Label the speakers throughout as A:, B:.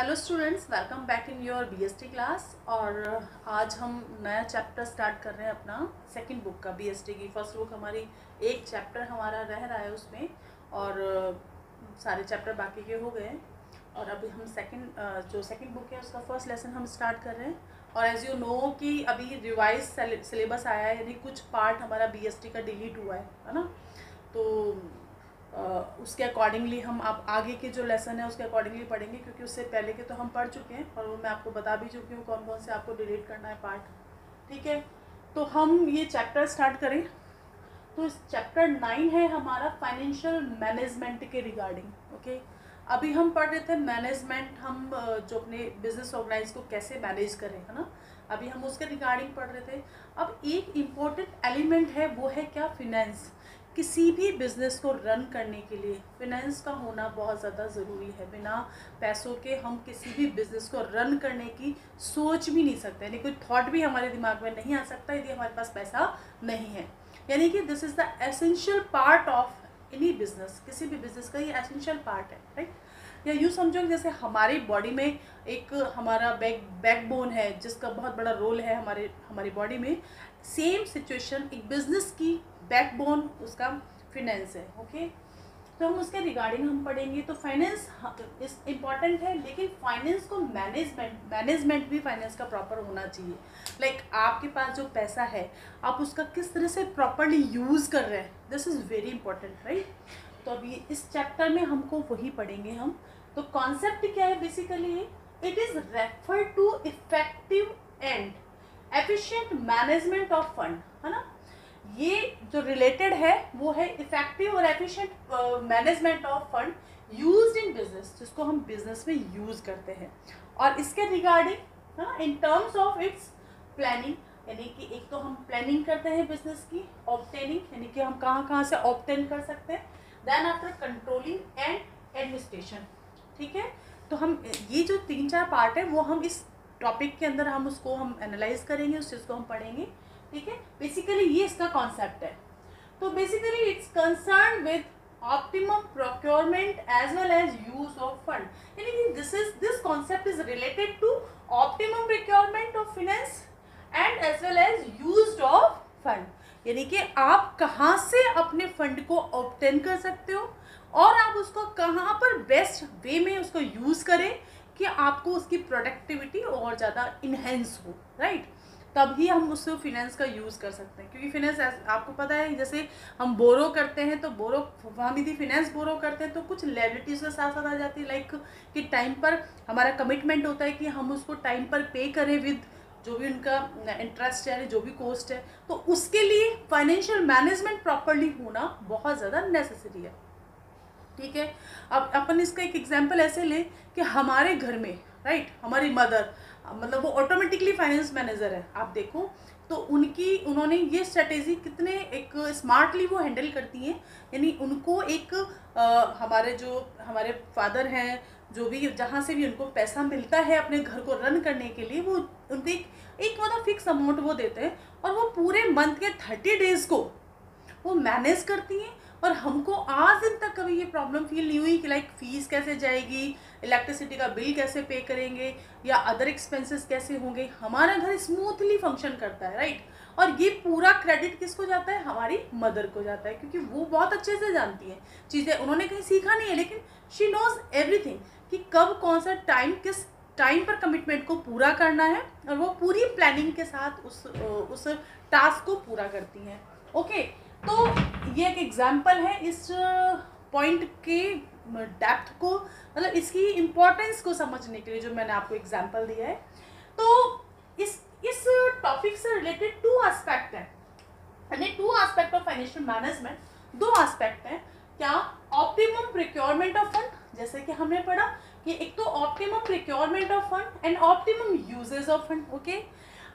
A: Hello students, welcome back in your BST class. और आज हम नया चैप्टर स्टार्ट कर रहे हैं अपना सेकंड बुक का। बीएसटी की फर्स्ट बुक हमारी एक चैप्टर हमारा रह रहा है उसमें, और सारे चैप्टर बाकी के हो गए। और अभी हम जो सेकंड बुक है उसका फर्स्ट लेसन हम स्टार्ट कर रहे हैं। और एज यू नो कि अभी रिवाइज सिलेबस आया है, यानी कुछ पार्ट हमारा बीएसटी का डिलीट हुआ है ना। तो उसके अकॉर्डिंगली हम आप आगे के जो लेसन है उसके अकॉर्डिंगली पढ़ेंगे, क्योंकि उससे पहले के तो हम पढ़ चुके हैं और वो मैं आपको बता भी चुकी हूँ कौन कौन से आपको डिलीट करना है पार्ट। ठीक है, तो हम ये चैप्टर स्टार्ट करें। तो इस चैप्टर 9 है हमारा फाइनेंशियल मैनेजमेंट के रिगार्डिंग। ओके, अभी हम पढ़ रहे थे मैनेजमेंट, हम जो अपने बिजनेस ऑर्गेनाइज को कैसे मैनेज करें, है ना। अभी हम उसके रिगार्डिंग पढ़ रहे थे। अब एक इम्पोर्टेंट एलिमेंट है, वो है क्या? फिनेंस। किसी भी बिज़नेस को रन करने के लिए फिनेंस का होना बहुत ज़्यादा ज़रूरी है। बिना पैसों के हम किसी भी बिज़नेस को रन करने की सोच भी नहीं सकते, यानी कोई थॉट भी हमारे दिमाग में नहीं आ सकता यदि हमारे पास पैसा नहीं है। यानी कि this is the essential part of any business. किसी भी बिजनेस का ये एसेंशियल पार्ट है, राइट। या यूँ समझो कि जैसे हमारी बॉडी में एक हमारा बैकबोन है जिसका बहुत बड़ा रोल है हमारी बॉडी में। सेम सिचुएशन एक बिजनेस की बैकबोन उसका फिनेंस है। ओके, तो हम उसके रिगार्डिंग हम पढ़ेंगे। तो फाइनेंस इस इम्पॉर्टेंट है, लेकिन फाइनेंस को मैनेजमेंट भी फाइनेंस का प्रॉपर होना चाहिए। लाइक आपके पास जो पैसा है आप उसका किस तरह से प्रॉपरली यूज़ कर रहे हैं, this is very important, right. तो अभी इस चैप्टर में हमको वही पढ़ेंगे हम। तो कॉन्सेप्ट क्या है basically? It is refer to effective and efficient management of fund, है ना। ये जो रिलेटेड है वो है इफेक्टिव और efficient management of fund used in business, जिसको हम बिजनेस में यूज करते हैं। और इसके regarding in terms of its planning, यानी कि एक तो हम प्लानिंग करते हैं बिजनेस की, ऑब्टेनिंग यानी कि हम कहाँ से ऑब्टेन कर सकते हैं, then after controlling and administration. ठीक है, तो हम ये जो 3-4 पार्ट है वो हम इस टॉपिक के अंदर हम उसको हम एनालाइज करेंगे, उस चीज़ को हम पढ़ेंगे। ठीक है, बेसिकली ये इसका कॉन्सेप्ट है। तो basically it's concern with optimum procurement as well as use of fund, यानी कि this concept is related to optimum procurement of finance and as well as use of fund, यानी कि आप कहाँ से अपने फंड को ऑब्टेन कर सकते हो और आप उसको कहाँ पर बेस्ट वे में उसको यूज करें कि आपको उसकी प्रोडक्टिविटी और ज़्यादा इन्हेंस हो, राइट। तभी हम उससे फिनेंस का यूज़ कर सकते हैं, क्योंकि फिनेंस आपको पता है जैसे हम बोरो करते हैं तो हम यदि फिनेंस बोरो करते हैं तो कुछ लायबिलिटीज़ के साथ साथ आ जाती है, लाइक कि टाइम पर हमारा कमिटमेंट होता है कि हम उसको टाइम पर पे करें विद जो भी उनका इंटरेस्ट है, जो भी कॉस्ट है। तो उसके लिए फाइनेंशियल मैनेजमेंट प्रॉपरली होना बहुत ज़्यादा नेसेसरी है। ठीक है, अब अपन इसका एक एग्जाम्पल ऐसे लें कि हमारे घर में, राइट, हमारी मदर मतलब वो ऑटोमेटिकली फाइनेंस मैनेजर है, आप देखो तो उन्होंने ये स्ट्रेटेजी कितने एक स्मार्टली वो हैंडल करती हैं। यानी उनको एक हमारे फादर हैं, जो भी जहाँ से भी उनको पैसा मिलता है अपने घर को रन करने के लिए, वो उनको एक मतलब फिक्स अमाउंट वो देते हैं और वो पूरे मंथ के 30 डेज को वो मैनेज करती हैं। और हमको आज दिन तक कभी ये प्रॉब्लम फील नहीं हुई कि लाइक फीस कैसे जाएगी, इलेक्ट्रिसिटी का बिल कैसे पे करेंगे या अदर एक्सपेंसेस कैसे होंगे। हमारा घर स्मूथली फंक्शन करता है, राइट। और ये पूरा क्रेडिट किसको जाता है? हमारी मदर को जाता है, क्योंकि वो बहुत अच्छे से जानती हैं चीज़ें। उन्होंने कहीं सीखा नहीं है, लेकिन शी नोज एवरीथिंग कि कब कौन सा किस टाइम पर कमिटमेंट को पूरा करना है, और वो पूरी प्लानिंग के साथ उस टास्क को पूरा करती हैं। ओके, तो ये एक एग्जाम्पल है इस पॉइंट के डेप्थ को, मतलब इसकी इम्पोर्टेंस को समझने के लिए जो मैंने आपको एग्जाम्पल दिया है। तो इस टॉपिक से रिलेटेड 2 एस्पेक्ट हैं, यानी 2 aspect of financial management. 2 aspect हैं क्या? ऑप्टिमम प्रोक्योरमेंट ऑफ फंड, जैसे कि हमने पढ़ा कि एक तो optimum procurement of fund and optimum uses of fund. Okay,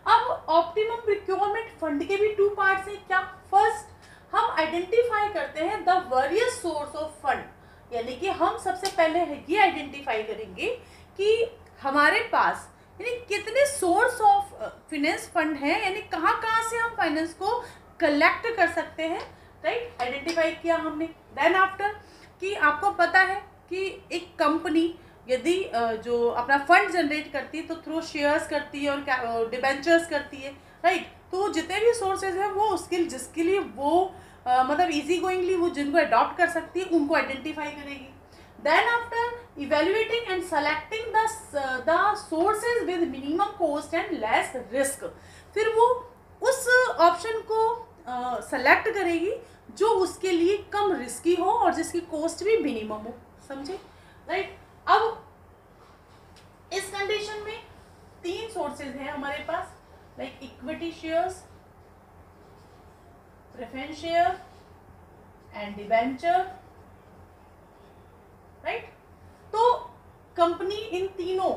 A: अब ऑप्टिमम प्रोक्योरमेंट फंड के भी 2 पार्ट्स हैं क्या? फर्स्ट, हम आइडेंटिफाई करते हैं the various source of fund, यानी कि हम सबसे पहले ये आइडेंटिफाई करेंगे कि हमारे पास यानी कितने सोर्स ऑफ फाइनेंस फंड हैं, यानी कहाँ से हम फाइनेंस को कलेक्ट कर सकते हैं, राइट। आइडेंटिफाई किया हमने। देन आफ्टर कि आपको पता है कि एक कंपनी यदि जो अपना फंड जनरेट करती है तो थ्रू शेयर्स करती है और डिबेंचर्स करती है, राइट। तो जितने भी सोर्सेज हैं वो उसके जिसके लिए वो मतलब इजी गोइंगली वो जिनको अडॉप्ट कर सकती है उनको आइडेंटिफाई करेगी। Then after evaluating and selecting the sources with minimum cost and less risk, फिर वो उस ऑप्शन को सेलेक्ट करेगी जो उसके लिए कम रिस्की हो और जिसकी कॉस्ट भी मिनिमम हो, समझे, राइट। अब इस कंडीशन में 3 सोर्सेज हैं हमारे पास, like equity shares, preference share and debenture, right. तो कंपनी इन तीनों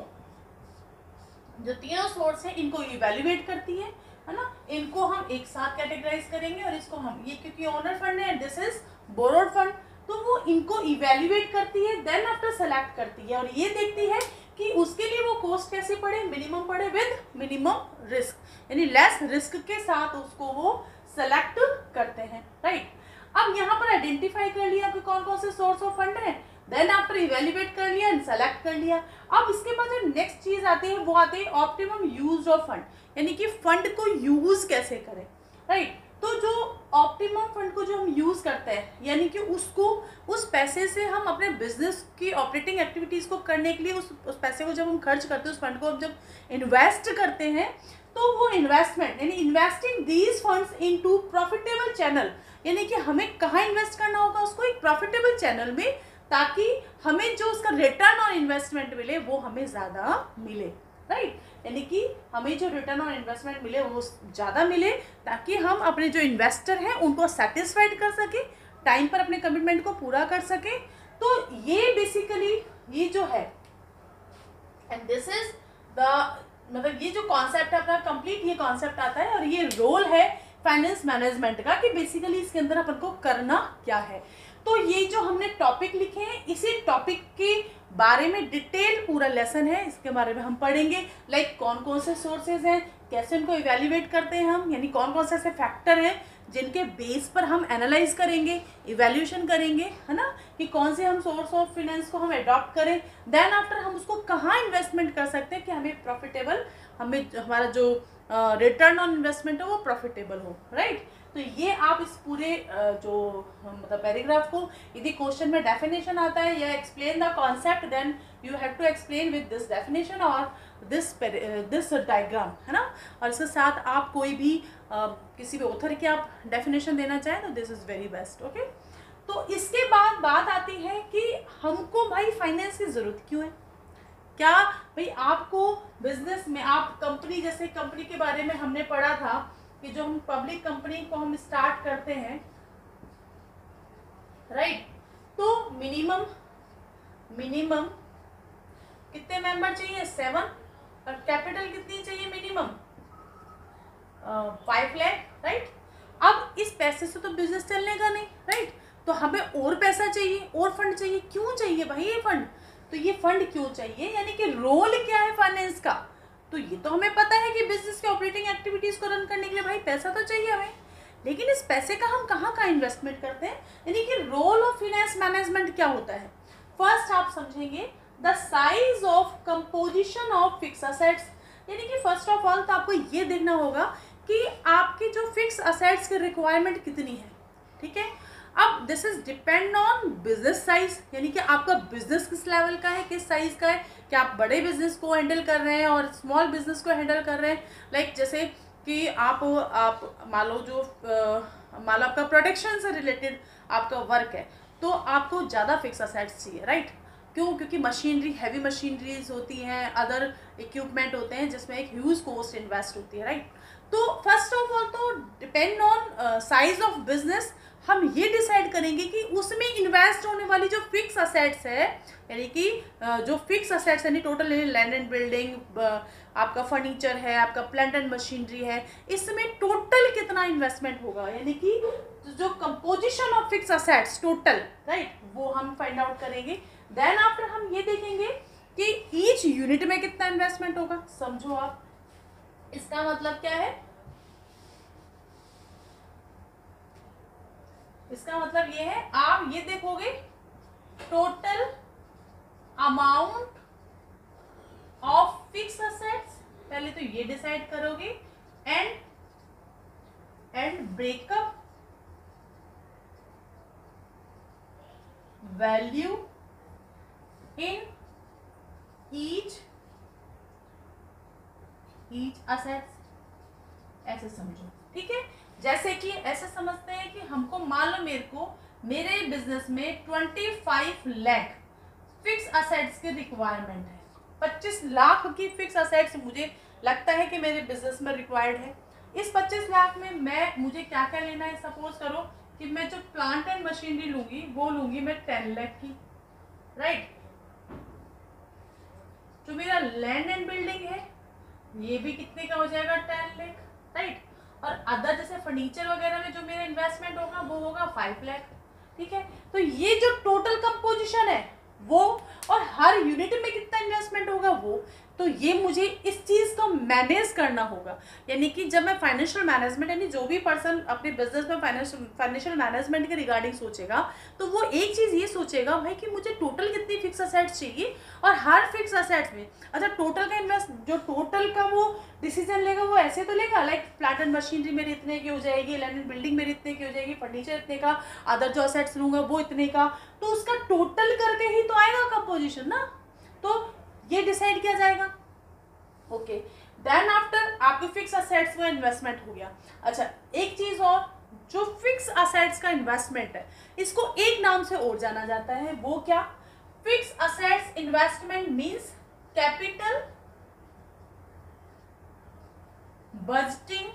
A: जो तीनों सोर्स है इनको इवेल्युएट करती है ना, इनको हम एक साथ कैटेगराइज करेंगे और इसको हम ये क्योंकि ओनर फंड है, दिस इज बोरोड फंड, तो वो इनको इवेल्युएट करती है, देन आफ्टर सेलेक्ट करती है और ये देखती है कि उसके लिए वो कॉस्ट कैसे पड़े, मिनिमम पड़े विद मिनिमम रिस्क, यानी लेस रिस्क के साथ उसको वो सेलेक्ट करते हैं, राइट। अब यहाँ पर आइडेंटिफाई कर लिया कि कौन कौन से सोर्स ऑफ फंड है, देन आफ्टर इवेल्युएट कर लिया एंड सेलेक्ट कर लिया। अब इसके बाद जो नेक्स्ट चीज आती है वो आती है ऑप्टिमम यूज ऑफ फंड, यानी कि फंड को यूज कैसे करें, राइट। तो जो ऑप्टिमम फंड को जो हम यूज करते हैं, यानी कि उसको उस पैसे से हम अपने बिजनेस की ऑपरेटिंग एक्टिविटीज को करने के लिए उस पैसे को जब हम खर्च करते हैं, उस फंड को हम जब इन्वेस्ट करते हैं, तो वो इन्वेस्टमेंट यानी investing these funds into profitable channel, यानी कि हमें कहाँ इन्वेस्ट करना होगा, उसको एक प्रॉफिटेबल चैनल में, ताकि हमें जो उसका रिटर्न ऑन इन्वेस्टमेंट मिले वो हमें ज़्यादा मिले, राइट। यानी कि हमें जो रिटर्न ऑन इन्वेस्टमेंट मिले वो ज़्यादा मिले, ताकि हम अपने जो इन्वेस्टर हैं उनको सेटिस्फाइड कर सके, टाइम पर अपने कमिटमेंट को पूरा कर सके। तो ये बेसिकली ये जो है एंड दिस इज द मतलब ये जो कॉन्सेप्ट है अपना कंप्लीट ये कॉन्सेप्ट आता है और ये रोल है फाइनेंस मैनेजमेंट का कि बेसिकली इसके अंदर अपन को करना क्या है। तो ये जो हमने टॉपिक लिखे हैं इसी टॉपिक के बारे में डिटेल पूरा लेसन है, इसके बारे में हम पढ़ेंगे, लाइक कौन कौन से सोर्सेज हैं, कैसे उनको इवेल्युएट करते हैं हम, यानी कौन कौन से ऐसे फैक्टर हैं जिनके बेस पर हम एनालाइज करेंगे, इवैल्यूएशन करेंगे, है ना, कि कौन से हम सोर्स ऑफ फाइनेंस को हम अडॉप्ट करें, देन आफ्टर हम उसको कहाँ इन्वेस्टमेंट कर सकते हैं कि हमें प्रॉफिटेबल, हमें हमारा जो रिटर्न ऑन इन्वेस्टमेंट है वो प्रॉफिटेबल हो, राइट। तो ये आप इस पूरे जो मतलब पैराग्राफ को यदि क्वेश्चन में डेफिनेशन आता है या explain the concept, then you have to explain with this definition और दिस डायग्राम, है ना। और इसके साथ आप कोई भी किसी भी ऑथर की आप डेफिनेशन देना चाहें तो this is very best, okay. तो इसके बाद बात आती है कि हमको भाई फाइनेंस की ज़रूरत क्यों है, क्या भाई आपको बिजनेस में आप कंपनी, जैसे कंपनी के बारे में हमने पढ़ा था कि जो हम पब्लिक कंपनी को हम स्टार्ट करते हैं, राइट, तो मिनिमम कितने मेंबर चाहिए, 7, और कैपिटल कितनी चाहिए मिनिमम 5 लाख, राइट। अब इस पैसे से तो बिजनेस चलने का नहीं, राइट, तो हमें और पैसा चाहिए और फंड चाहिए, क्यों चाहिए भाई ये फंड, तो ये फंड क्यों चाहिए, यानी कि रोल क्या है फाइनेंस का, तो ये तो हमें पता है कि बिजनेस के ऑपरेटिंग एक्टिविटीज को रन करने के लिए भाई पैसा तो चाहिए हमें, लेकिन इस पैसे का हम कहाँ इन्वेस्टमेंट करते हैं, यानी कि रोल ऑफ फाइनेंस मैनेजमेंट क्या होता है। फर्स्ट आप समझेंगे the size of composition of fix assets, यानी कि फर्स्ट ऑफ ऑल तो आपको ये देखना होगा कि आपकी जो फिक्स असेट्स की रिक्वायरमेंट कितनी है, ठीक है। अब this is depend on business size, यानी कि आपका बिजनेस किस लेवल का है, किस साइज का है, कि आप बड़े बिजनेस को हैंडल कर रहे हैं और स्मॉल बिजनेस को हैंडल कर रहे हैं, लाइक जैसे कि आप मान लो आपका प्रोडक्शन से रिलेटेड आपका वर्क है तो आपको ज़्यादा फिक्स असेट्स चाहिए, राइट। क्यों, क्योंकि मशीनरी, हैवी मशीनरीज होती हैं, अदर इक्विपमेंट होते हैं जिसमें एक ह्यूज कॉस्ट इन्वेस्ट होती है, राइट। तो फर्स्ट ऑफ ऑल तो depend on size of business हम ये डिसाइड करेंगे कि उसमें इन्वेस्ट होने वाली जो फिक्स असेट्स है, यानी कि जो फिक्स असेट्स यानी टोटल लैंड एंड बिल्डिंग, आपका फर्नीचर है, आपका प्लांट एंड मशीनरी है, इसमें टोटल कितना इन्वेस्टमेंट होगा, यानी कि जो composition of fix assets total, right, वो हम फाइंड आउट करेंगे। देन आफ्टर हम ये देखेंगे कि ईच यूनिट में कितना इन्वेस्टमेंट होगा। समझो आप, इसका मतलब क्या है, इसका मतलब ये है आप ये देखोगे total amount of fix assets, पहले तो ये डिसाइड करोगे, and breakup value in each assets, ऐसे समझो, ठीक है। जैसे कि ऐसे समझते हैं कि हमको मान लो मेरे बिजनेस में 25 लाख फिक्स असेट्स की रिक्वायरमेंट है, 25 लाख की फिक्स असेट्स मुझे लगता है कि मेरे बिजनेस में रिक्वायर्ड है। इस 25 लाख में मुझे क्या क्या लेना है, सपोज करो कि मैं जो प्लांट एंड मशीनरी लूंगी वो लूंगी मैं 10 लाख की, राइट। जो मेरा लैंड एंड बिल्डिंग है ये भी कितने का हो जाएगा, 10 लाख, राइट। और अदर जैसे फर्नीचर वगैरह में जो मेरा इन्वेस्टमेंट होगा वो होगा 5 लाख, ठीक है। तो ये जो टोटल कंपोजिशन है वो, और हर यूनिट में कितना इन्वेस्टमेंट होगा वो, तो ये मुझे इस चीज़ को मैनेज करना होगा। यानी कि जब मैं फाइनेंशियल मैनेजमेंट, यानी जो भी पर्सन अपने बिजनेस में फाइनेंशियल मैनेजमेंट के रिगार्डिंग सोचेगा तो वो एक चीज़ ये सोचेगा भाई कि मुझे टोटल कितनी फिक्स असेट्स चाहिए, और हर फिक्स असेट्स में अच्छा टोटल का जो टोटल का वो डिसीजन लेगा वो ऐसे तो लेगा, लाइक प्लांट एंड मशीनरी मेरे इतने की हो जाएगी, लैंड एंड बिल्डिंग मेरे इतने की हो जाएगी, फर्नीचर इतने का, अदर जो असेट्स लूँगा वो इतने का, तो उसका टोटल करके ही तो आएगा कंपोजिशन ना, तो ये डिसाइड किया जाएगा। ओके, देन आफ्टर आपके फिक्स असेट्स में इन्वेस्टमेंट हो गया। अच्छा एक चीज और, जो फिक्स असेट्स का इन्वेस्टमेंट है इसको एक नाम से और जाना जाता है, वो क्या, fix assets investment means capital budgeting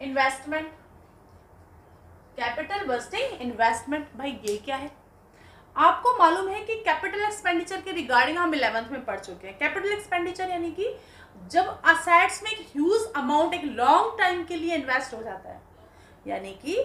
A: investment. Capital budgeting investment, भाई ये क्या है? आपको मालूम है कि कैपिटल एक्सपेंडिचर के रिगार्डिंग हम 11th में पढ़ चुके हैं। कैपिटल एक्सपेंडिचर यानी कि जब असेट्स में एक ह्यूज अमाउंट एक लॉन्ग टाइम के लिए इन्वेस्ट हो जाता है, यानी कि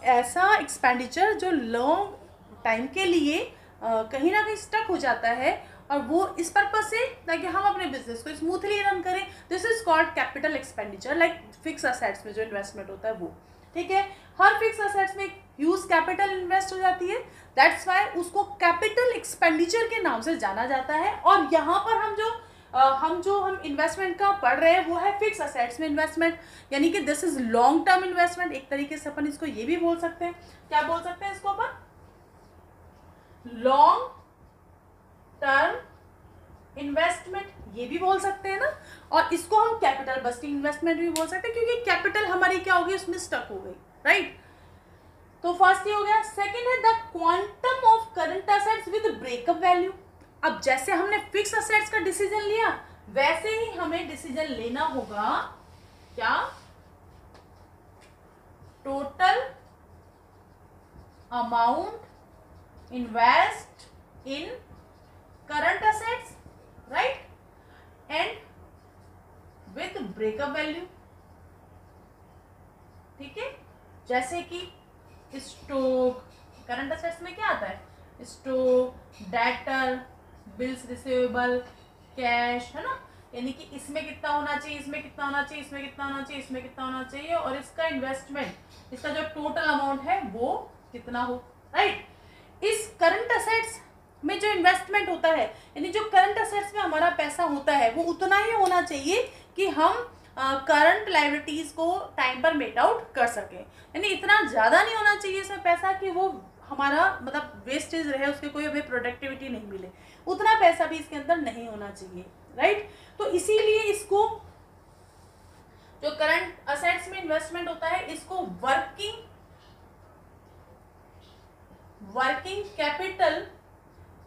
A: ऐसा एक्सपेंडिचर जो लॉन्ग टाइम के लिए कहीं ना कहीं स्टक हो जाता है, और वो इस पर्पज से ताकि हम अपने बिजनेस को स्मूथली रन करें, this is called capital expenditure, like fix assets में जो इन्वेस्टमेंट होता है वो, ठीक है। हर फिक्स असेट्स में ह्यूज कैपिटल इन्वेस्ट हो जाती है, दैट्स वाई उसको कैपिटल एक्सपेंडिचर के नाम से जाना जाता है। और यहाँ पर हम इन्वेस्टमेंट का पढ़ रहे हैं वो है फिक्स असेट्स में इन्वेस्टमेंट, यानी कि this is long term investment. एक तरीके से अपन इसको ये भी बोल सकते हैं, क्या बोल सकते हैं इसको अपन, लॉन्ग टर्म इन्वेस्टमेंट ये भी बोल सकते हैं ना, और इसको हम कैपिटल बस्टिंग इन्वेस्टमेंट भी बोल सकते हैं, क्योंकि कैपिटल हमारी क्या होगी उसमें स्टक हो गई, राइट। तो फर्स्ट ये हो गया। सेकंड है the quantum of current assets with breakup value. अब जैसे हमने फिक्स असेट्स का डिसीजन लिया वैसे ही हमें डिसीजन लेना होगा क्या, total amount invest in current assets, right, and with breakup value, ठीक है। जैसे कि स्टॉक, करंट असेट्स में क्या आता है, stock, debtor, bills receivable, cash, है ना, यानी कि इसमें कितना होना चाहिए, इसमें कितना होना चाहिए, इसमें कितना होना चाहिए, इसमें कितना होना चाहिए, और इसका इन्वेस्टमेंट, इसका जो टोटल अमाउंट है वो कितना हो, राइट। इस करंट असेट्स में जो इन्वेस्टमेंट होता है, यानी जो करंट असेट्स में हमारा पैसा होता है वो उतना ही होना चाहिए कि हम करंट लायबिलिटीज को टाइम पर मेट आउट कर सकें, यानी इतना ज़्यादा नहीं होना चाहिए इसमें पैसा कि वो हमारा मतलब वेस्टेज रहे, उसके कोई हमें प्रोडक्टिविटी नहीं मिले, उतना पैसा भी इसके अंदर नहीं होना चाहिए, राइट। तो इसीलिए इसको जो करंट असेट्स में इन्वेस्टमेंट होता है इसको वर्किंग कैपिटल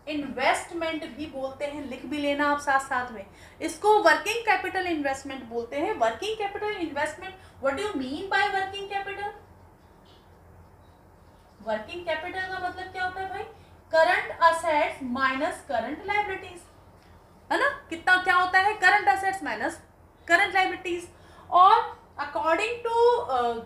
A: इन्वेस्टमेंट भी बोलते हैं, लिख भी लेना आप साथ साथ में, इसको वर्किंग कैपिटल इन्वेस्टमेंट बोलते हैं। Working capital investment, what do you mean by working capital? Working capital का मतलब क्या होता है भाई, current assets minus current liabilities, है ना, कितना क्या होता है, current assets minus current liabilities. और अकॉर्डिंग टू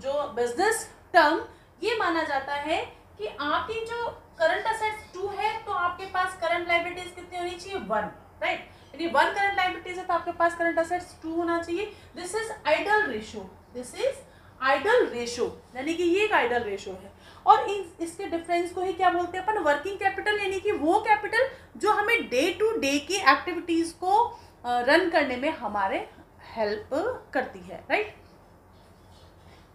A: जो बिजनेस टर्म ये माना जाता है कि आपकी जो करंट असेट्स 2 है तो आपके पास करंट लायबिलिटीज कितनी होनी चाहिए, 1, राइट, यानी 1 करंट लायबिलिटीज है तो आपके पास करंट असेट्स 2 होना चाहिए। This is ideal ratio, this is ideal ratio, यानी कि ये एक आइडल रेशियो है। और इसके डिफरेंस को ही क्या बोलते हैं अपन, वर्किंग कैपिटल, यानी कि वो कैपिटल जो हमें डे टू डे की एक्टिविटीज को रन करने में हमारे हेल्प करती है, राइट।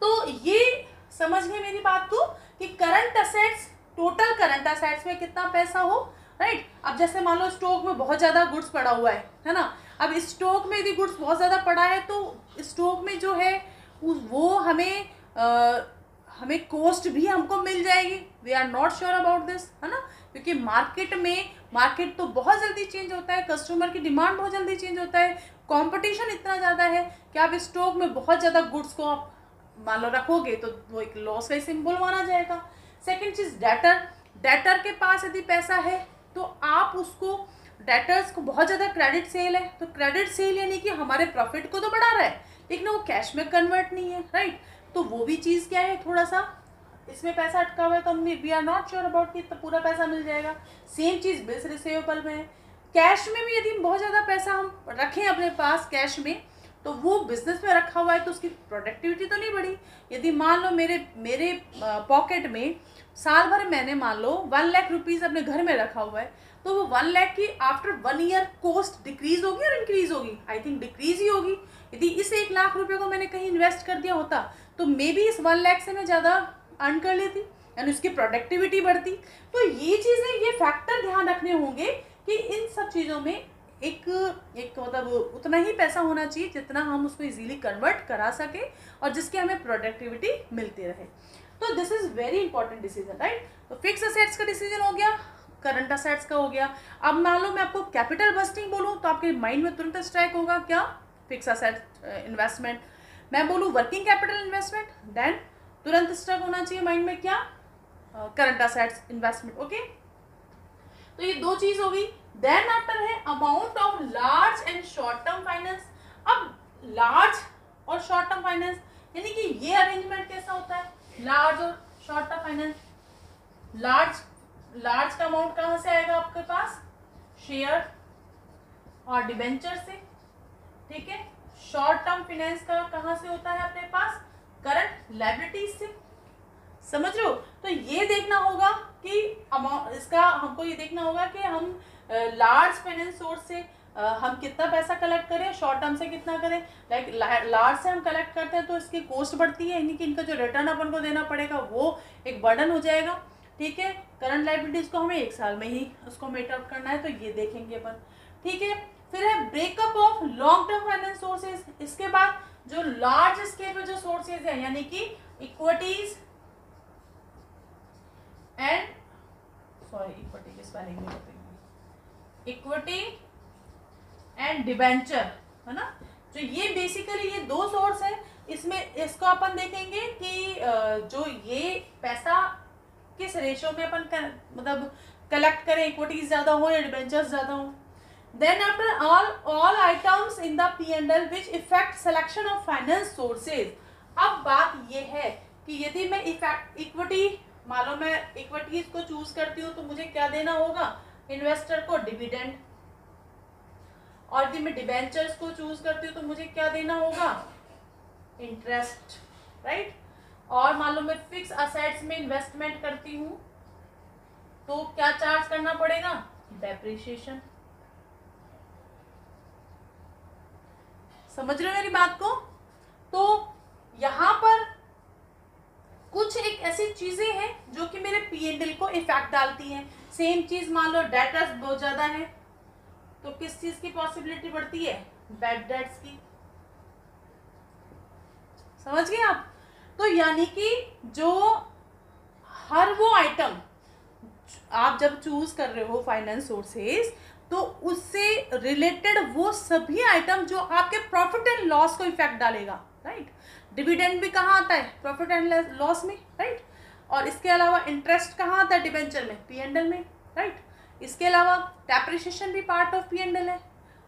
A: तो ये समझ गए मेरी बात को कि current assets, total current assets में कितना पैसा हो, राइट। अब जैसे मान लो स्टॉक में बहुत ज़्यादा गुड्स पड़ा हुआ है ना। अब स्टॉक में यदि गुड्स बहुत ज़्यादा पड़ा है तो स्टॉक में जो है वो हमें कॉस्ट भी हमको मिल जाएगी। We are not sure about this, है ना, क्योंकि मार्केट तो बहुत जल्दी चेंज होता है, कस्टमर की डिमांड बहुत जल्दी चेंज होता है, कंपटीशन इतना ज़्यादा है कि आप स्टॉक में बहुत ज़्यादा गुड्स को आप मान लो रखोगे तो वो एक लॉस का सिंबल माना जाएगा। सेकंड चीज़ डेटर के पास यदि पैसा है तो आप उसको, डेटर्स को बहुत ज़्यादा क्रेडिट सेल है तो क्रेडिट सेल यानी कि हमारे प्रॉफिट को तो बढ़ा रहा है लेकिन वो कैश में कन्वर्ट नहीं है, राइट। तो वो भी चीज़ क्या है, थोड़ा सा इसमें पैसा अटका हुआ है तो हमने we are not sure about कि तो पूरा पैसा मिल जाएगा। सेम चीज़ बिल्स रिसीवेबल में है। कैश में भी यदि बहुत ज़्यादा पैसा हम रखें अपने पास कैश में तो वो बिजनेस में रखा हुआ है तो उसकी प्रोडक्टिविटी तो नहीं बढ़ी। यदि मान लो मेरे पॉकेट में साल भर मैंने मान लो 1 लाख रुपीज़ अपने घर में रखा हुआ है तो वो 1 लाख की आफ्टर 1 ईयर कॉस्ट डिक्रीज होगी और इंक्रीज होगी? आई थिंक डिक्रीज ही होगी। यदि इस 1 लाख रुपए को मैंने कहीं इन्वेस्ट कर दिया होता तो मे बी इस 1 लाख से मैं ज़्यादा अर्न कर लेती यानी उसकी प्रोडक्टिविटी बढ़ती। तो ये चीज़ें, ये फैक्टर ध्यान रखने होंगे कि इन सब चीज़ों में एक मतलब उतना ही पैसा होना चाहिए जितना हम उसको इजीली कन्वर्ट करा सके और जिसकी हमें प्रोडक्टिविटी मिलती रहे। तो this is very important decision, right. तो फिक्स असेट्स का डिसीजन हो गया, करंट असेट्स का हो गया। अब मान लो मैं आपको कैपिटल बस्टिंग बोलूँ तो आपके माइंड में तुरंत स्ट्राइक होगा क्या? Fix asset investment. मैं बोलूँ वर्किंग कैपिटल इन्वेस्टमेंट, देन तुरंत स्ट्राइक होना चाहिए माइंड में क्या? Current assets investment. ओके, तो ये दो चीज हो गई। देन आफ्टर है amount of large and short term finance. अब लार्ज और शॉर्ट टर्म फाइनेंस यानी कि ये अरेंजमेंट कैसा होता है, लार्ज और शॉर्ट टर्म फाइनेंस। लार्ज का अमाउंट कहाँ से आएगा आपके पास? शेयर और डिबेंचर से, ठीक है। शॉर्ट टर्म फाइनेंस का कहाँ से होता है अपने पास? करंट लायबिलिटीज से। समझ रहे हो? तो ये देखना होगा कि अमाउंट, इसका हमको ये देखना होगा कि हम लार्ज फाइनेंस सोर्स से हम कितना पैसा कलेक्ट करें, शॉर्ट टर्म से कितना करें। लाइक लार्ज से हम कलेक्ट करते हैं तो इसकी कॉस्ट बढ़ती है यानी कि इनका जो रिटर्न अपन को देना पड़ेगा वो एक बर्डन हो जाएगा, ठीक है। करंट लायबिलिटीज को हमें 1 साल में ही उसको मेट आउट करना है तो ये देखेंगे अपन, ठीक है। फिर है breakup of long term finance sources. इसके बाद जो लार्ज स्केल पे जो सोर्सेज है यानी कि इक्विटीज एंड इक्विटी के स्पेलिंग में बताएंगे, इक्विटी एंड डिबेंचर, है ना। जो ये बेसिकली ये 2 सोर्स है, इसमें इसको अपन देखेंगे कि जो ये पैसा किस रेशियो में अपन मतलब कलेक्ट करें, इक्विटीज ज्यादा हो या डिबेंचर्स ज्यादा हो। Then after all items in the P&L which effect selection of finance sources. अब बात ये है कि यदि मैं इक्विटी, मान लो मैं इक्विटीज को चूज करती हूँ तो मुझे क्या देना होगा? इन्वेस्टर को डिविडेंड। और यदि मैं डिबेंचर्स को चूज करती हूँ तो मुझे क्या देना होगा? Interest, right. और मान लो मैं फिक्स असेट्स में इन्वेस्टमेंट करती हूँ तो क्या चार्ज करना पड़ेगा? डेप्रिसिएशन। समझ रहे हो मेरी बात को? तो यहाँ पर कुछ एक ऐसी चीजें हैं जो कि मेरे P&L को इफेक्ट डालती हैं। सेम चीज मान लो डेटर्स बहुत ज्यादा है तो किस चीज की पॉसिबिलिटी बढ़ती है? बैड डेट्स की। समझ गए आप? तो यानी कि जो हर वो आइटम आप जब चूज कर रहे हो फाइनेंस सोर्सेज तो उससे रिलेटेड वो सभी आइटम जो आपके प्रॉफिट एंड लॉस को इफेक्ट डालेगा, राइट। डिविडेंड भी कहाँ आता है? प्रॉफिट एंड लॉस में, राइट। और इसके अलावा इंटरेस्ट कहाँ आता है? डिबेंचर में, P&L में, राइट। इसके अलावा डेप्रिसिएशन भी पार्ट ऑफ P&L है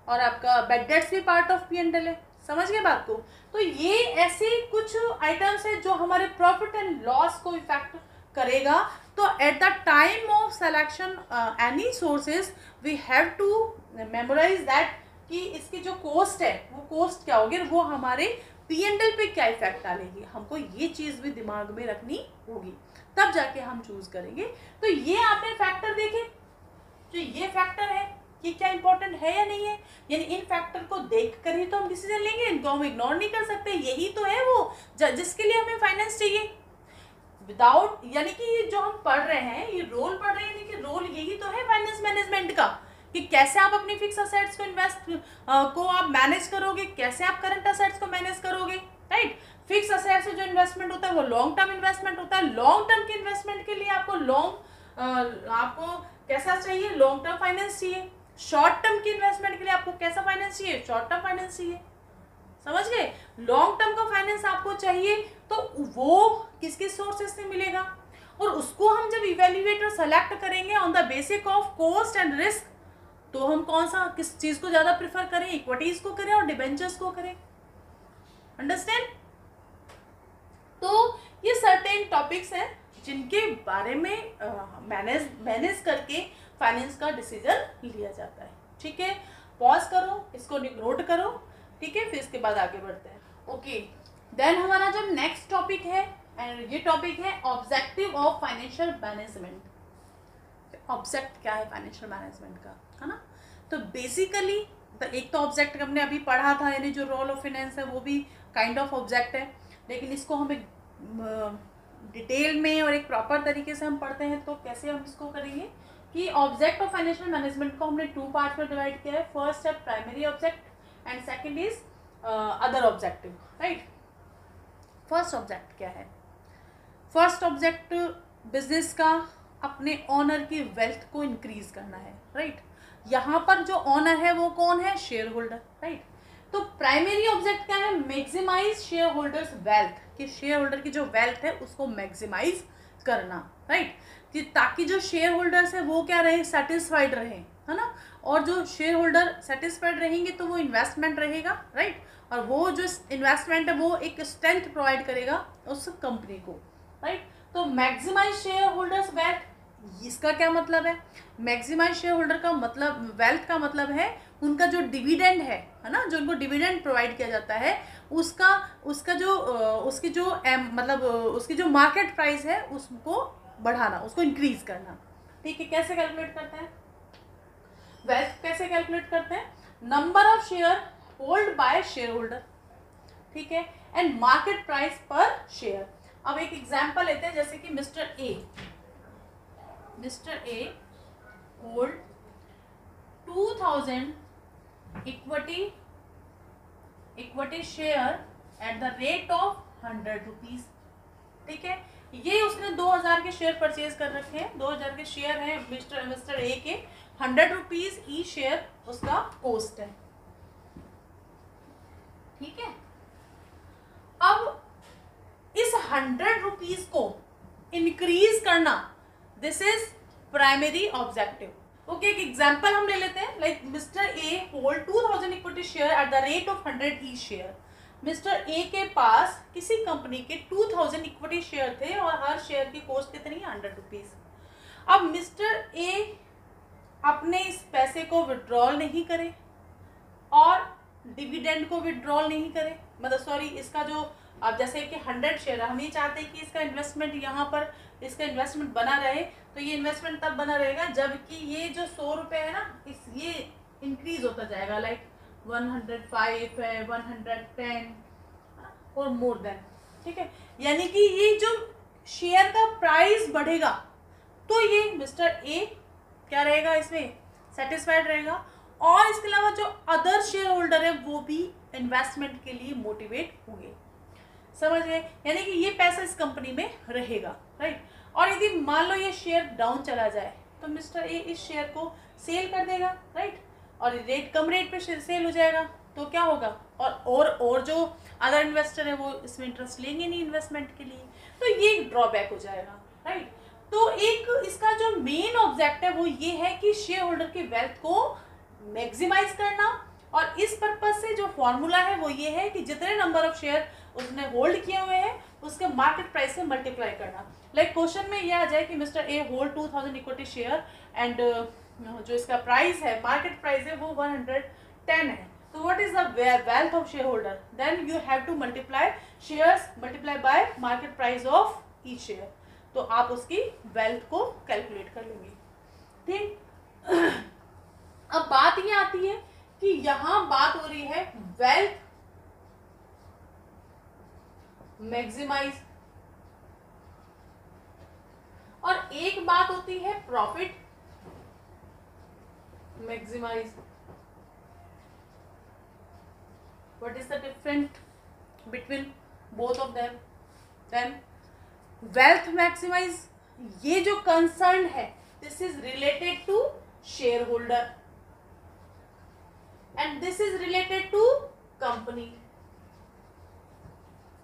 A: और आपका बैड डेट्स भी पार्ट ऑफ P&L है। समझ गए बात को? तो ये ऐसे कुछ आइटम्स है जो हमारे प्रॉफिट एंड लॉस को इफेक्ट करेगा। तो at the time of selection any sources we have to memorise that कि इसकी जो कॉस्ट है वो कॉस्ट क्या होगी, वो हमारे P&L पे क्या इफेक्ट डालेगी। हमको ये चीज भी दिमाग में रखनी होगी, तब जाके हम चूज करेंगे। तो ये आपने फैक्टर देखे, फैक्टर है, ये क्या इंपॉर्टेंट है या नहीं है, यानी इन फैक्टर को देखकर ही तो हम डिसीजन लेंगे, इनको हम इग्नोर नहीं कर सकते। यही तो है वो जिसके लिए हमें फाइनेंस चाहिए। विदाउट, यानी कि ये जो हम पढ़ रहे हैं, ये रोल पढ़ रहे हैं, यानी कि रोल यही तो है फाइनेंस मैनेजमेंट का, कि कैसे आप अपनी फिक्स असेट्स को को आप मैनेज करोगे, कैसे आप करंट असेट्स को मैनेज करोगे, राइट। फिक्स असेट्स से जो इन्वेस्टमेंट होता है वो लॉन्ग टर्म इन्वेस्टमेंट होता है। लॉन्ग टर्म के इन्वेस्टमेंट के लिए आपको कैसा चाहिए, लॉन्ग टर्म फाइनेंस चाहिए। शॉर्ट टर्म की इन्वेस्टमेंट के लिए आपको कैसा फाइनेंस चाहिए, शॉर्ट टर्म फाइनेंस चाहिए। समझ गए। लॉन्ग टर्म का फाइनेंस आपको चाहिए तो वो किस किस सोर्सेस से मिलेगा, और उसको हम जब इवेल्युएट और सेलेक्ट करेंगे on the basis of cost and risk, तो हम किस चीज को ज्यादा प्रेफर करें, इक्विटीज को करें और डिबेंचर्स को करें। अंडरस्टैंड। तो ये सर्टेन टॉपिक्स हैं जिनके बारे में मैनेज करके फाइनेंस का डिसीजन लिया जाता है। ठीक है, पॉज करो, इसको नोट करो, ठीक है, फिर इसके बाद आगे बढ़ते हैं। ओके, देन हमारा जो नेक्स्ट टॉपिक है, एंड ये टॉपिक है objective of financial management. Object क्या है फाइनेंशियल मैनेजमेंट का, है ना। तो बेसिकली एक तो ऑब्जेक्ट हमने अभी पढ़ा था, यानी जो रोल ऑफ फाइनेंस है वो भी काइंड ऑफ ऑब्जेक्ट है, लेकिन इसको हम एक डिटेल में और एक प्रॉपर तरीके से हम पढ़ते हैं। तो कैसे हम इसको करेंगे कि ऑब्जेक्ट ऑफ फाइनेंशियल मैनेजमेंट को हमने 2 पार्ट में डिवाइड किया है। फर्स्ट है primary object and second is other objective, right. First object क्या है? फर्स्ट ऑब्जेक्ट बिजनेस का अपने ऑनर की वेल्थ को इंक्रीज करना है, राइट। यहाँ पर जो ऑनर है वो कौन है? Share holder, right. तो प्राइमरी ऑब्जेक्ट क्या है? मैक्सिमाइज शेयर होल्डर्स वेल्थ, कि शेयर होल्डर की जो वेल्थ है उसको मैक्सिमाइज करना, राइट, कि ताकि जो शेयर होल्डर्स है वो क्या रहे? सेटिस्फाइड रहे, है ना। और जो शेयर होल्डर सेटिस्फाइड रहेंगे तो वो इन्वेस्टमेंट रहेगा, राइट, और वो जो इन्वेस्टमेंट है वो एक स्ट्रेंथ प्रोवाइड करेगा उस कंपनी को, राइट। तो मैक्सिमाइज शेयर होल्डर्स वेल्थ, इसका क्या मतलब है? मैक्सिमाइज शेयर होल्डर का मतलब, वेल्थ का मतलब है उनका जो डिविडेंड है ना, जो उनको डिविडेंड प्रोवाइड किया जाता है उसकी जो मार्केट प्राइस है उसको बढ़ाना, उसको इंक्रीज करना। ठीक है, कैसे कैलकुलेट करते हैं वेल्थ? कैसे कैलकुलेट करते हैं? Number of share hold by share holder, ठीक है, एंड मार्केट प्राइस पर शेयर। अब एक एग्जांपल लेते हैं, जैसे कि mister A hold 2000 equity share at the rate of 100 rupees, ठीक है। ये उसने 2000 के शेयर परचेज कर रखे हैं, 2000 के शेयर हैं मिस्टर ए के, 100 रुपीज ई शेयर उसका कॉस्ट है, ठीक है। अब इस 100 रुपीज को इंक्रीज करना, this is primary objective. Okay, एक एग्जांपल हम ले लेते हैं, like mister A hold 2000 equity share at the rate of 100 E share. Mister A के पास किसी कंपनी के 2000 इक्विटी शेयर थे और हर शेयर की कॉस्ट कितनी है? 100 रुपीज। अब मिस्टर ए अपने इस पैसे को विड्रॉल नहीं करे और डिविडेंड को विड्रॉल नहीं करे, मतलब सॉरी, इसका जो, अब जैसे कि 100 शेयर, हम ये चाहते हैं कि इसका इन्वेस्टमेंट यहाँ पर, इसका इन्वेस्टमेंट बना रहे, तो ये इन्वेस्टमेंट तब बना रहेगा जबकि ये जो 100 रुपये है ना, ये इंक्रीज होता जाएगा, लाइक 105 है, 110 और मोर देन, ठीक है। यानी कि ये जो शेयर का प्राइस बढ़ेगा तो ये मिस्टर ए क्या रहेगा, इसमें सेटिस्फाइड रहेगा, और इसके अलावा जो अदर शेयर होल्डर है वो भी इन्वेस्टमेंट के लिए मोटिवेट होंगे, समझ गए। यानी कि ये पैसा इस कंपनी में रहेगा, राइट। और यदि मान लो ये शेयर डाउन चला जाए तो मिस्टर ए इस शेयर को सेल कर देगा, राइट, और रेट कम रेट पे सेल हो जाएगा, तो क्या होगा? और जो अदर इन्वेस्टर है वो इसमें इंटरेस्ट लेंगे नहीं इन्वेस्टमेंट के लिए, तो ये ड्रॉबैक हो जाएगा, राइट। तो एक इसका जो मेन ऑब्जेक्ट है वो ये है कि शेयर होल्डर की वेल्थ को मैक्सिमाइज करना, और इस पर्पज से जो फॉर्मूला है वो ये है कि जितने नंबर ऑफ शेयर उसने होल्ड किए हुए हैं उसके मार्केट प्राइस से मल्टीप्लाई करना। लाइक क्वेश्चन में ये आ जाए कि mister A hold 2000 equity share and जो इसका प्राइस है, मार्केट प्राइस है, वो 110 है, तो what is the wealth of share holder? Then you have to multiply shares multiply by market price of each share, तो आप उसकी वेल्थ को कैलकुलेट कर लेंगे, ठीक। आती है कि यहां बात हो रही है वेल्थ मैक्सिमाइज, और एक बात होती है profit maximise. What is the different between both of them? Then wealth maximise, ये जो कंसर्न है this is related to share holder and this is related to company,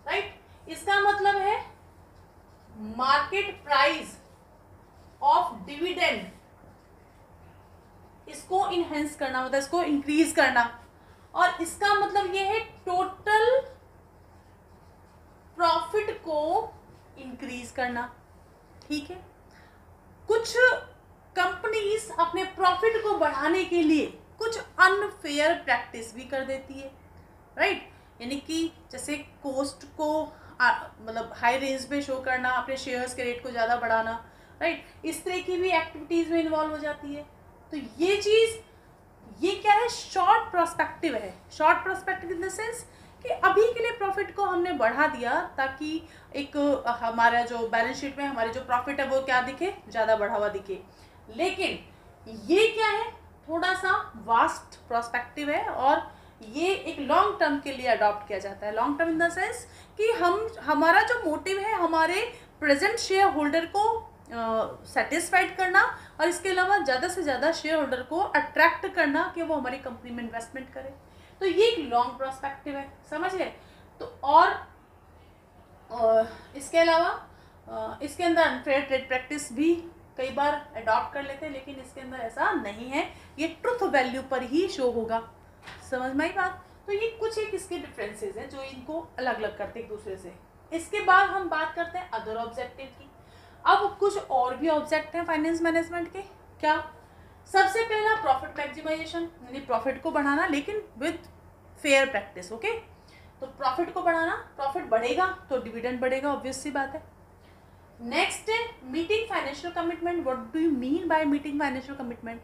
A: right. इसका मतलब है मार्केट प्राइस ऑफ डिविडेंड, इसको enhance करना, मतलब इसको इंक्रीज करना, और इसका मतलब ये है टोटल प्रॉफिट को इंक्रीज करना. ठीक है. कुछ कंपनीज अपने प्रॉफिट को बढ़ाने के लिए कुछ अनफेयर प्रैक्टिस भी कर देती है, राइट. यानी कि जैसे कोस्ट को मतलब हाई रेंज पे शो करना, अपने शेयर्स के रेट को ज़्यादा बढ़ाना, राइट. इस तरह की भी एक्टिविटीज़ में इन्वॉल्व हो जाती है. तो ये चीज़, ये क्या है, शॉर्ट प्रोस्पेक्टिव है. Short prospective in the sense कि अभी के लिए प्रॉफिट को हमने बढ़ा दिया ताकि एक हमारा जो बैलेंस शीट में हमारे जो प्रॉफिट है वो क्या दिखे, ज़्यादा बढ़ा हुआ दिखे. लेकिन ये क्या है, थोड़ा सा वास्ट प्रोस्पेक्टिव है, और ये एक लॉन्ग टर्म के लिए अडॉप्ट किया जाता है. Long term in the sense कि हमारा जो मोटिव है हमारे प्रेजेंट शेयर होल्डर को सेटिस्फाइड करना, और इसके अलावा ज़्यादा से ज़्यादा शेयर होल्डर को अट्रैक्ट करना कि वो हमारी कंपनी में इन्वेस्टमेंट करे. तो ये एक लॉन्ग प्रोस्पेक्टिव है, समझ गए. तो और इसके अलावा इसके अंदर अनफेयर ट्रेड प्रैक्टिस भी कई बार अडॉप्ट कर लेते हैं, लेकिन इसके अंदर ऐसा नहीं है. ये ट्रुथ वैल्यू पर ही शो होगा. समझ में आई बात. तो ये कुछ एक इसके डिफरेंसेस हैं जो इनको अलग अलग करते हैं एक दूसरे से. इसके बाद हम बात करते हैं अदर ऑब्जेक्टिव की. अब कुछ और भी ऑब्जेक्ट हैं फाइनेंस मैनेजमेंट के. क्या? सबसे पहला प्रॉफिट मैक्सिमाइजेशन, यानी प्रॉफिट को बढ़ाना लेकिन विद फेयर प्रैक्टिस. ओके. तो प्रॉफिट को बढ़ाना, प्रॉफिट बढ़ेगा तो डिविडेंड बढ़ेगा, ऑब्वियस सी बात है. नेक्स्ट है meeting financial commitment. What do you mean by meeting financial commitment?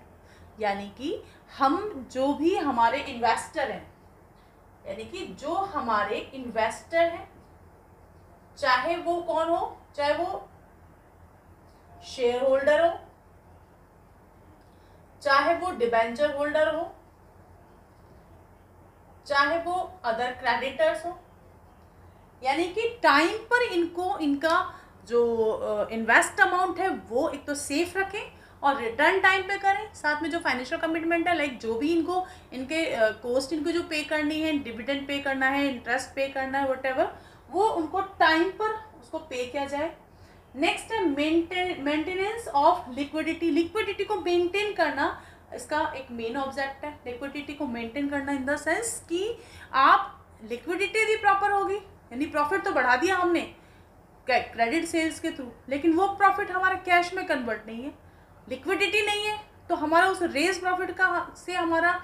A: यानी कि हम जो भी हमारे इन्वेस्टर हैं, यानी कि जो हमारे इन्वेस्टर हैं, चाहे वो कौन हो, चाहे वो शेयर होल्डर हो, चाहे वो डिबेंचर होल्डर हो, चाहे वो अदर क्रेडिटर्स हो, यानी कि टाइम पर इनको इनका जो इन्वेस्ट अमाउंट है वो एक तो सेफ रखें और रिटर्न टाइम पे करें. साथ में जो फाइनेंशियल कमिटमेंट है, लाइक जो भी इनको इनके कॉस्ट इनको जो पे करनी है, डिविडेंड पे करना है, इंटरेस्ट पे करना है, व्हाटएवर, वो उनको टाइम पर उसको पे किया जाए. नेक्स्ट है मेंटेनेंस ऑफ लिक्विडिटी. लिक्विडिटी को मेंटेन करना इसका एक मेन ऑब्जेक्ट है. लिक्विडिटी को मेंटेन करना इन द सेंस कि आप लिक्विडिटी भी प्रॉपर होगी, यानी प्रॉफिट तो बढ़ा दिया हमने क्रेडिट सेल्स के थ्रू, लेकिन वो प्रॉफिट हमारा कैश में कन्वर्ट नहीं है, लिक्विडिटी नहीं है, तो हमारा उस रेज प्रॉफिट का से हमारा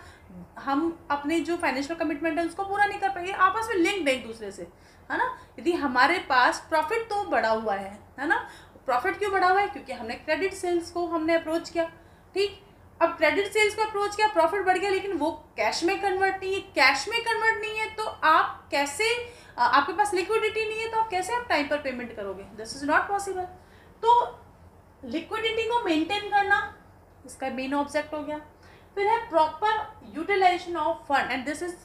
A: हम अपने जो फाइनेंशियल कमिटमेंट है उसको पूरा नहीं कर पाएंगे. आपस में लिंक्ड है एक दूसरे से, है ना. यदि हमारे पास प्रॉफिट तो बढ़ा हुआ है ना. प्रॉफिट क्यों बढ़ा हुआ है? क्योंकि हमने क्रेडिट सेल्स को हमने अप्रोच किया. ठीक. अब क्रेडिट सेल्स को अप्रोच किया, प्रॉफिट बढ़ गया, लेकिन वो कैश में कन्वर्ट नहीं है. कैश में कन्वर्ट नहीं है तो आप कैसे, आपके पास लिक्विडिटी नहीं है तो आप कैसे आप टाइम पर पेमेंट करोगे? This is not possible. तो लिक्विडिटी को मेंटेन करना इसका मेन ऑब्जेक्ट हो गया. फिर है proper utilisation of fund, and this is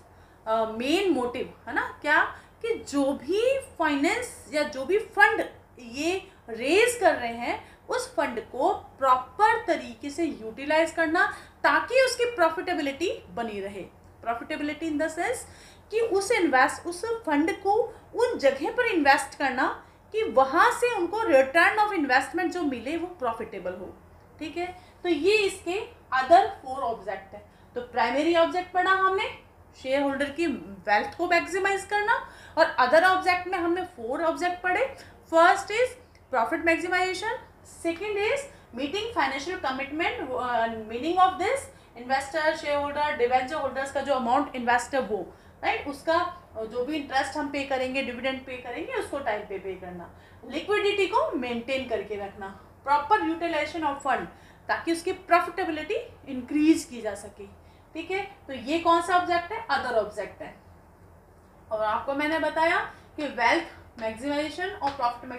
A: main motive, है ना. क्या कि जो भी फाइनेंस या जो भी फंड ये रेज कर रहे हैं उस फंड को प्रॉपर तरीके से यूटिलाइज करना ताकि उसकी प्रॉफिटेबिलिटी बनी रहे. प्रॉफिटेबिलिटी इन द सेंस कि उस फंड को उन जगह पर इन्वेस्ट करना कि वहाँ से उनको रिटर्न ऑफ इन्वेस्टमेंट जो मिले वो प्रॉफिटेबल हो. ठीक है. तो ये इसके अदर 4 ऑब्जेक्ट है. तो प्राइमरी ऑब्जेक्ट पढ़ा हमने शेयर होल्डर की वेल्थ को मैक्सिमाइज करना, और अदर ऑब्जेक्ट में हमने 4 ऑब्जेक्ट पढ़े. First is profit maximisation, second is meeting financial commitment, meaning of this investor, share holder, debenture holders का जो अमाउंट इन्वेस्ट है वो, राइट, उसका जो भी इंटरेस्ट हम पे करेंगे, डिविडेंड पे करेंगे, उसको टाइम पे करना. लिक्विडिटी को मेंटेन करके रखना, प्रॉपर यूटिलाइजेशन ऑफ फंड ताकि उसकी प्रॉफिटेबिलिटी इंक्रीज की जा सके. ठीक है, तो ये कौन सा ऑब्जेक्ट है, अदर ऑब्जेक्ट है। और आपको मैंने बताया कि वेल्थ मैक्सिमाइजेशन और प्रॉफिट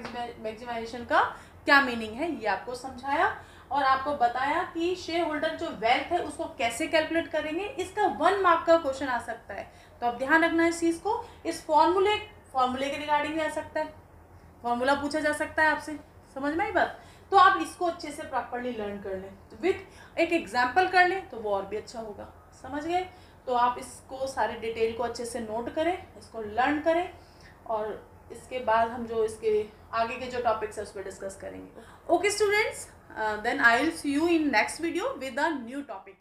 A: मैक्सिमाइजेशन का क्या मीनिंग है, ये आपको समझाया। और आपको बताया कि शेयर होल्डर जो वेल्थ है उसको कैसे कैलकुलेट करेंगे, इसका 1 मार्क का क्वेश्चन आ सकता है। तो आप ध्यान रखना इस चीज़ को। इस फॉर्मूले के रिगार्डिंग भी आ सकता है, फॉर्मूला पूछा जा सकता है आपसे, समझ में आई बात। तो आप इसको अच्छे से प्रॉपर्ली लर्न कर लें, तो विथ एक एग्जाम्पल कर लें तो वो और भी अच्छा होगा, समझ गए। तो आप इसको सारे डिटेल को अच्छे से नोट करें, इसको लर्न करें, और इसके बाद हम जो इसके आगे के जो टॉपिक्स है उस पर डिस्कस करेंगे। Okay students, then I will see you in next video with a new topic.